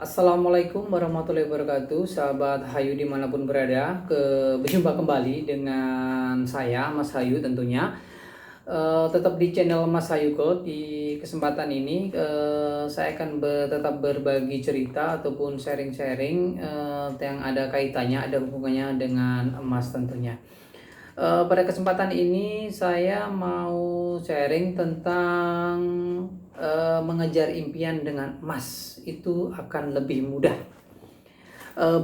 Assalamualaikum warahmatullahi wabarakatuh, sahabat Hayu dimanapun berada. Berjumpa kembali dengan saya, Mas Hayu tentunya. Tetap di channel Mas Hayu Gold. Di kesempatan ini saya akan tetap berbagi cerita ataupun sharing-sharing yang ada kaitannya, ada hubungannya dengan emas tentunya. Pada kesempatan ini saya mau sharing tentang mengejar impian dengan emas itu akan lebih mudah.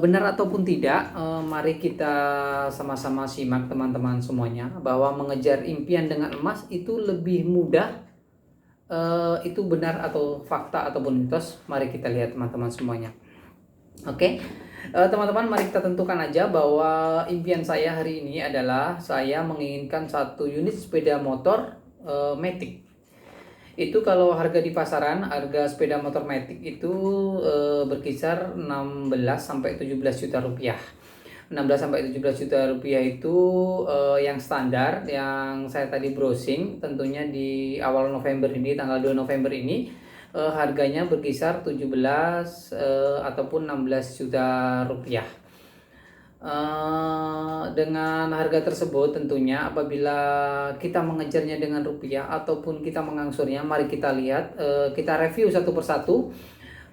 Benar ataupun tidak, mari kita sama-sama simak teman-teman semuanya bahwa mengejar impian dengan emas itu lebih mudah. Itu benar atau fakta ataupun mitos? Mari kita lihat teman-teman semuanya. Oke, teman-teman, mari kita tentukan aja bahwa impian saya hari ini adalah saya menginginkan satu unit sepeda motor Matic. Itu kalau harga di pasaran, harga sepeda motor Matic itu berkisar 16 sampai 17 juta rupiah. 16 sampai 17 juta rupiah itu yang standar, yang saya tadi browsing tentunya di awal November ini, tanggal 2 November ini harganya berkisar 17 ataupun 16 juta rupiah. Dengan harga tersebut tentunya apabila kita mengejarnya dengan rupiah ataupun kita mengangsurnya, mari kita lihat, kita review satu persatu.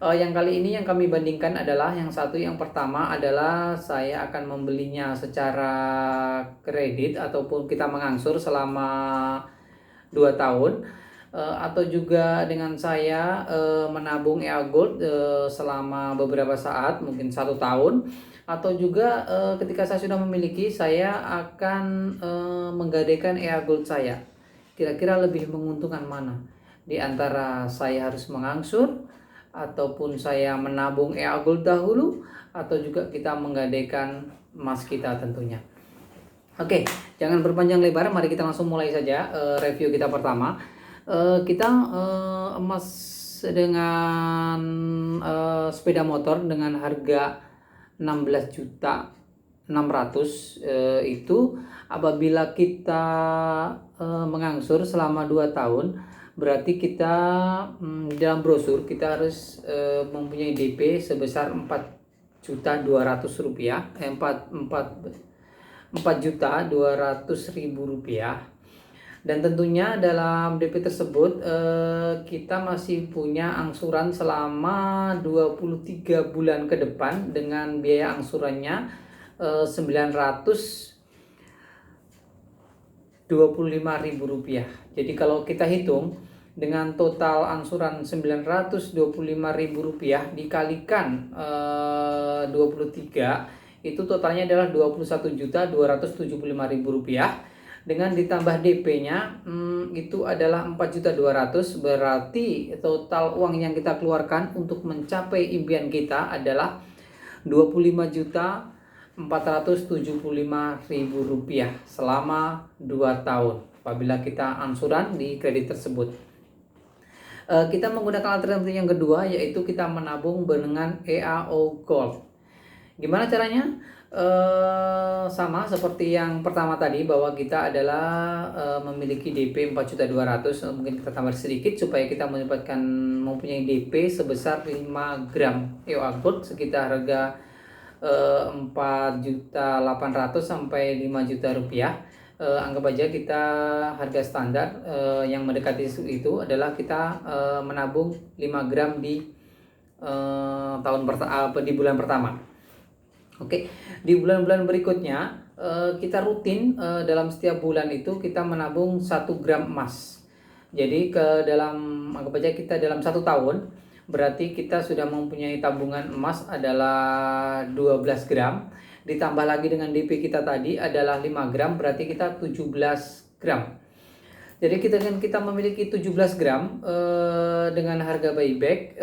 Yang kali ini yang kami bandingkan adalah yang pertama adalah saya akan membelinya secara kredit ataupun kita mengangsur selama 2 tahun, atau juga dengan saya menabung EA Gold selama beberapa saat, mungkin 1 tahun, atau juga ketika saya sudah memiliki, saya akan menggadaikan EA Gold saya. Kira-kira lebih menguntungkan mana di antara saya harus mengangsur ataupun saya menabung EA Gold dahulu, atau juga kita menggadaikan emas kita tentunya. Oke, jangan berpanjang lebar, mari kita langsung mulai saja review kita pertama. Kita emas dengan sepeda motor dengan harga 16 juta 600 itu apabila kita mengangsur selama 2 tahun, berarti kita dalam brosur kita harus mempunyai DP sebesar 4.200.000 rupiah, 4.200.000 rupiah. Dan tentunya dalam DP tersebut kita masih punya angsuran selama 23 bulan ke depan dengan biaya angsurannya 925.000 rupiah. Jadi kalau kita hitung dengan total angsuran 925.000 rupiah dikalikan 23, itu totalnya adalah 21.275.000 rupiah. Dengan ditambah DP-nya itu adalah 4.200.000, berarti total uang yang kita keluarkan untuk mencapai impian kita adalah 25.475.000 rupiah selama 2 tahun apabila kita angsuran di kredit tersebut. Kita menggunakan alternatif yang kedua, yaitu kita menabung dengan EAO Gold. Gimana caranya? Sama seperti yang pertama tadi, bahwa kita adalah memiliki DP 4.200.000, mungkin kita tambah sedikit supaya kita mempunyai DP sebesar 5 gram EOA Gold sekitar harga 4.800.000 sampai 5 juta rupiah. Anggap aja kita harga standar yang mendekati itu adalah kita menabung 5 gram di di bulan pertama. Oke, di bulan-bulan berikutnya kita rutin dalam setiap bulan itu kita menabung 1 gram emas. Jadi anggap aja kita dalam 1 tahun, berarti kita sudah mempunyai tabungan emas adalah 12 gram. Ditambah lagi dengan DP kita tadi adalah 5 gram, berarti kita 17 gram. Jadi kita memiliki 17 gram dengan harga buyback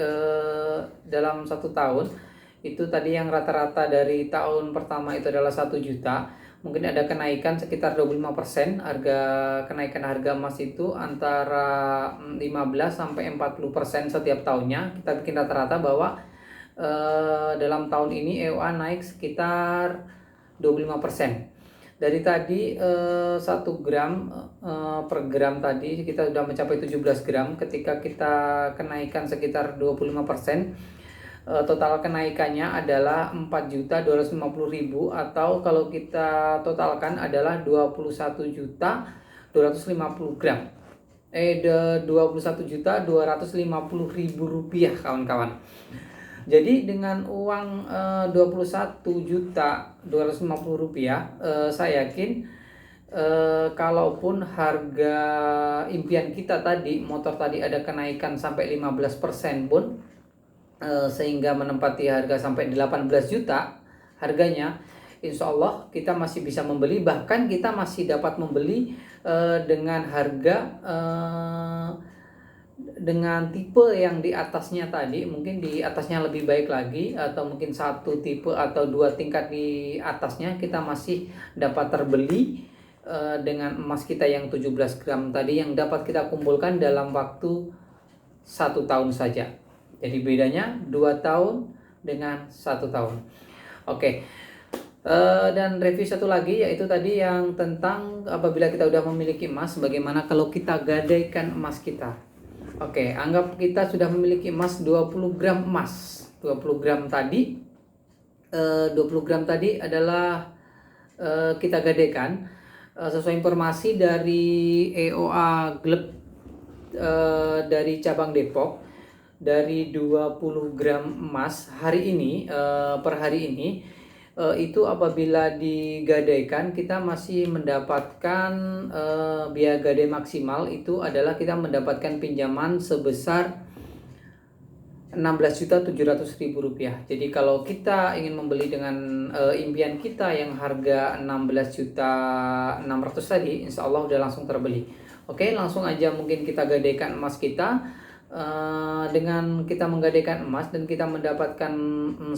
dalam 1 tahun. Itu tadi yang rata-rata dari tahun pertama itu adalah 1 juta. Mungkin ada kenaikan sekitar 25%. Kenaikan harga emas itu antara 15 sampai 40% setiap tahunnya. Kita bikin rata-rata bahwa dalam tahun ini EOA naik sekitar 25%. Dari tadi 1 gram per gram tadi kita sudah mencapai 17 gram. Ketika kita kenaikan sekitar 25%, total kenaikannya adalah 4.250.000, atau kalau kita totalkan adalah 21.250 gram. 21.250.000 rupiah kawan-kawan. Jadi dengan uang 21.250.000 rupiah, saya yakin kalaupun harga impian kita tadi, motor tadi ada kenaikan sampai 15% pun, sehingga menempati harga sampai 18 juta harganya, insya Allah kita masih bisa membeli, bahkan kita masih dapat membeli dengan harga dengan tipe yang di atasnya tadi, mungkin di atasnya lebih baik lagi, atau mungkin satu tipe atau dua tingkat di atasnya kita masih dapat terbeli dengan emas kita yang 17 gram tadi, yang dapat kita kumpulkan dalam waktu 1 tahun saja. Jadi bedanya 2 tahun dengan 1 tahun. Oke. Dan review satu lagi, yaitu tadi yang tentang apabila kita udah memiliki emas, bagaimana kalau kita gadaikan emas kita. Oke, anggap kita sudah memiliki emas 20 gram emas. 20 gram tadi 20 gram tadi adalah kita gadaikan sesuai informasi dari EOA Gleb dari cabang Depok. Dari 20 gram emas hari ini, per hari ini, itu apabila digadaikan kita masih mendapatkan biaya gadai maksimal, itu adalah kita mendapatkan pinjaman sebesar 16.700.000 rupiah. Jadi kalau kita ingin membeli dengan impian kita yang harga 16.600.000 tadi, insya Allah udah langsung terbeli. Oke, langsung aja mungkin kita gadaikan emas kita. Dengan kita menggadaikan emas dan kita mendapatkan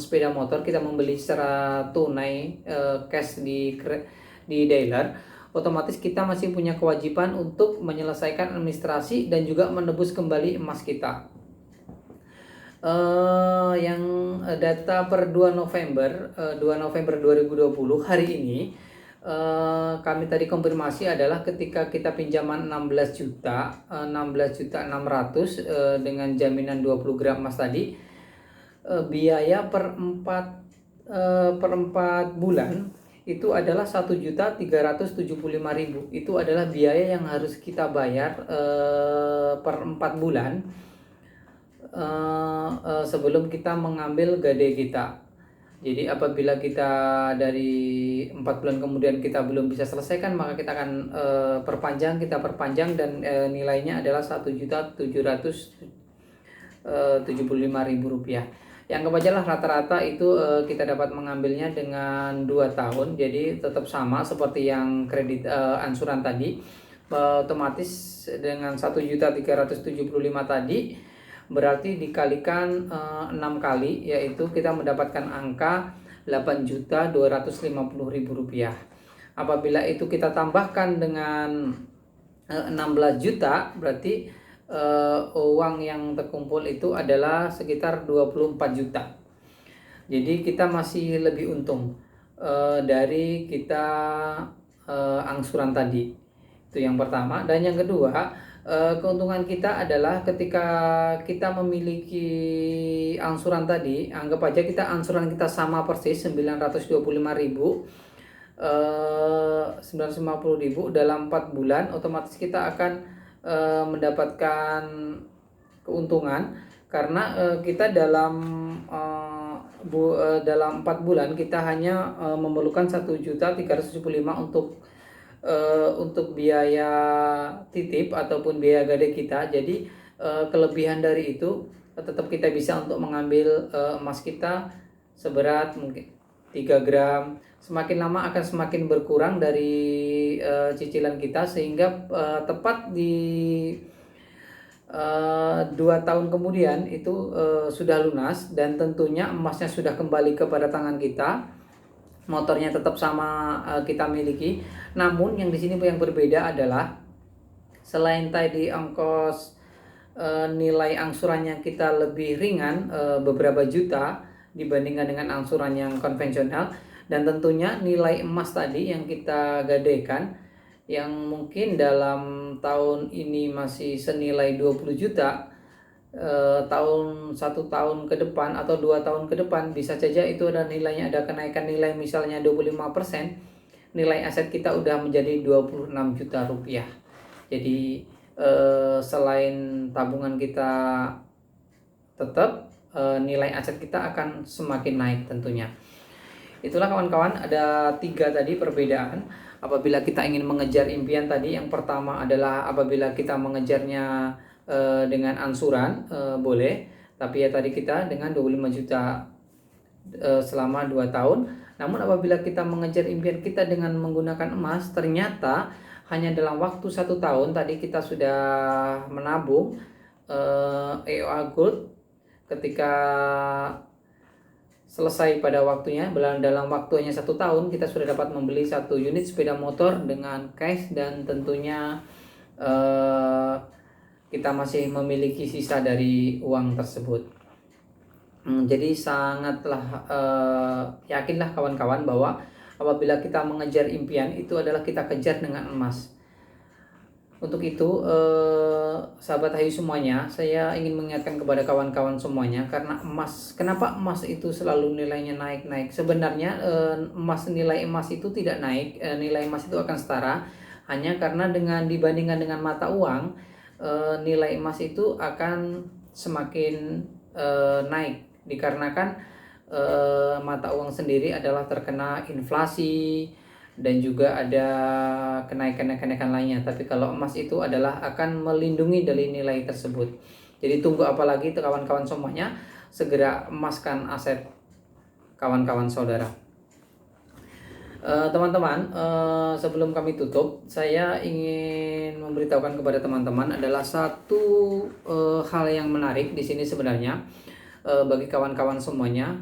sepeda motor, kita membeli secara tunai, cash di dealer, otomatis kita masih punya kewajiban untuk menyelesaikan administrasi dan juga menebus kembali emas kita. Yang data per 2 November 2020 hari ini, kami tadi konfirmasi adalah ketika kita pinjaman 16.600.000 dengan jaminan 20 gram emas tadi, biaya per 4 bulan itu adalah 1.375.000. Itu adalah biaya yang harus kita bayar per 4 bulan sebelum kita mengambil gadai kita. Jadi apabila kita dari 4 bulan kemudian kita belum bisa selesaikan, maka kita akan perpanjang dan nilainya adalah 1.775.000 rupiah. Yang kebajalah rata-rata itu kita dapat mengambilnya dengan 2 tahun. Jadi tetap sama seperti yang kredit ansuran tadi, otomatis dengan 1.375 tadi berarti dikalikan 6 kali, yaitu kita mendapatkan angka 8.250.000 rupiah. Apabila itu kita tambahkan dengan 16 juta, berarti uang yang terkumpul itu adalah sekitar 24 juta. Jadi kita masih lebih untung dari kita angsuran tadi. Itu yang pertama. Dan yang kedua, keuntungan kita adalah ketika kita memiliki angsuran tadi, anggap aja kita angsuran kita sama persis 925.000, 950.000 dalam 4 bulan, otomatis kita akan mendapatkan keuntungan karena kita dalam 4 bulan kita hanya memerlukan 1.375 untuk biaya titip ataupun biaya gadai kita. Jadi kelebihan dari itu tetap kita bisa untuk mengambil emas kita seberat mungkin 3 gram. Semakin lama akan semakin berkurang dari cicilan kita, sehingga tepat di 2 tahun kemudian itu sudah lunas, dan tentunya emasnya sudah kembali kepada tangan kita. Motornya tetap sama kita miliki, namun yang di sini yang berbeda adalah selain tadi ongkos nilai angsurannya kita lebih ringan beberapa juta dibandingkan dengan angsuran yang konvensional, dan tentunya nilai emas tadi yang kita gadaikan yang mungkin dalam tahun ini masih senilai 20 juta, tahun 1 tahun ke depan atau 2 tahun ke depan bisa saja itu ada nilainya, ada kenaikan nilai misalnya 25%, nilai aset kita udah menjadi 26 juta rupiah. Jadi selain tabungan kita tetap, nilai aset kita akan semakin naik tentunya. Itulah kawan-kawan, ada 3 tadi perbedaan apabila kita ingin mengejar impian tadi. Yang pertama adalah apabila kita mengejarnya dengan angsuran, boleh, tapi ya tadi kita dengan 25 juta selama 2 tahun. Namun apabila kita mengejar impian kita dengan menggunakan emas, ternyata hanya dalam waktu 1 tahun tadi kita sudah menabung EOA Gold. Ketika selesai pada waktunya, dalam waktu hanya 1 tahun kita sudah dapat membeli 1 unit sepeda motor dengan cash, dan tentunya kita masih memiliki sisa dari uang tersebut. Jadi sangatlah yakinlah kawan-kawan bahwa apabila kita mengejar impian itu adalah kita kejar dengan emas. Untuk itu, sahabat Hayu semuanya, saya ingin mengingatkan kepada kawan-kawan semuanya, karena emas, kenapa emas itu selalu nilainya naik-naik? Sebenarnya nilai emas itu tidak naik, nilai emas itu akan setara, hanya karena dibandingkan dengan mata uang, nilai emas itu akan semakin naik, dikarenakan mata uang sendiri adalah terkena inflasi dan juga ada kenaikan lainnya. Tapi kalau emas itu adalah akan melindungi dari nilai tersebut. Jadi tunggu apa lagi kawan-kawan semuanya, segera emaskan aset kawan-kawan saudara. Teman-teman, sebelum kami tutup, saya ingin memberitahukan kepada teman-teman adalah satu hal yang menarik di sini sebenarnya, bagi kawan-kawan semuanya.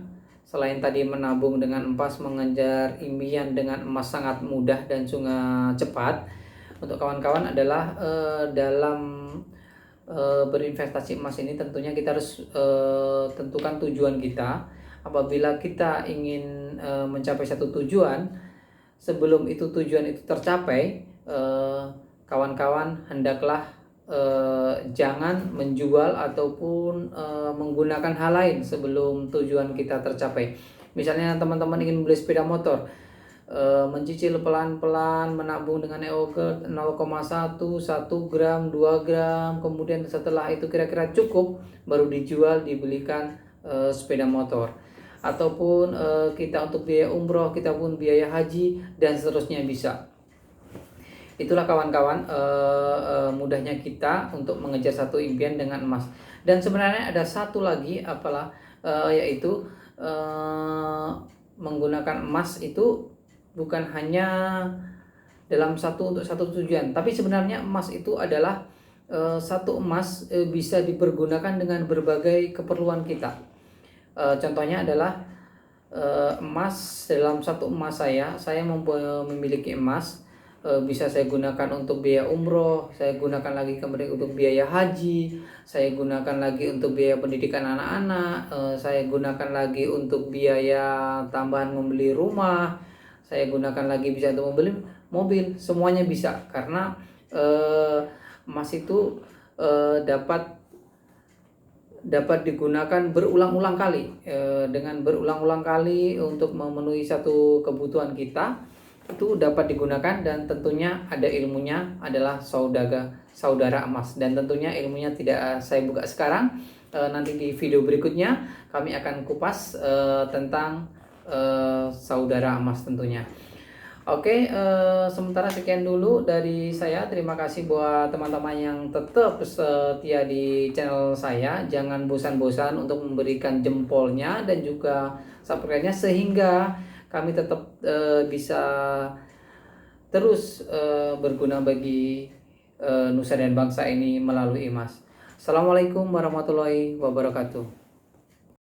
Selain tadi menabung dengan emas, mengejar impian dengan emas sangat mudah dan juga cepat, untuk kawan-kawan adalah dalam berinvestasi emas ini tentunya kita harus tentukan tujuan kita. Apabila kita ingin mencapai satu tujuan, sebelum itu tujuan itu tercapai, kawan-kawan hendaklah jangan menjual ataupun menggunakan hal lain sebelum tujuan kita tercapai. Misalnya teman-teman ingin beli sepeda motor, mencicil pelan-pelan, menabung dengan EOG 0,1, 1 gram, 2 gram, kemudian setelah itu kira-kira cukup, baru dijual, dibelikan sepeda motor. Ataupun kita untuk biaya umroh, kita pun biaya haji, dan seterusnya bisa. Itulah kawan-kawan mudahnya kita untuk mengejar satu impian dengan emas. Dan sebenarnya ada satu lagi yaitu menggunakan emas itu bukan hanya untuk satu tujuan, tapi sebenarnya emas itu adalah satu emas bisa dipergunakan dengan berbagai keperluan kita. Contohnya adalah emas, dalam satu emas saya memiliki emas, bisa saya gunakan untuk biaya umroh, saya gunakan lagi kemudian untuk biaya haji, saya gunakan lagi untuk biaya pendidikan anak-anak, saya gunakan lagi untuk biaya tambahan membeli rumah, saya gunakan lagi bisa untuk membeli mobil. Semuanya bisa, karena emas itu dapat digunakan berulang-ulang kali, dengan berulang-ulang kali untuk memenuhi satu kebutuhan kita. Itu dapat digunakan, dan tentunya ada ilmunya, adalah saudara emas. Dan tentunya ilmunya tidak saya buka sekarang, nanti di video berikutnya kami akan kupas tentang saudara emas tentunya. Oke, sementara sekian dulu dari saya. Terima kasih buat teman-teman yang tetap setia di channel saya. Jangan bosan-bosan untuk memberikan jempolnya dan juga subscribe-nya, sehingga kami tetap bisa terus berguna bagi nusa dan bangsa ini melalui emas. Assalamualaikum warahmatullahi wabarakatuh.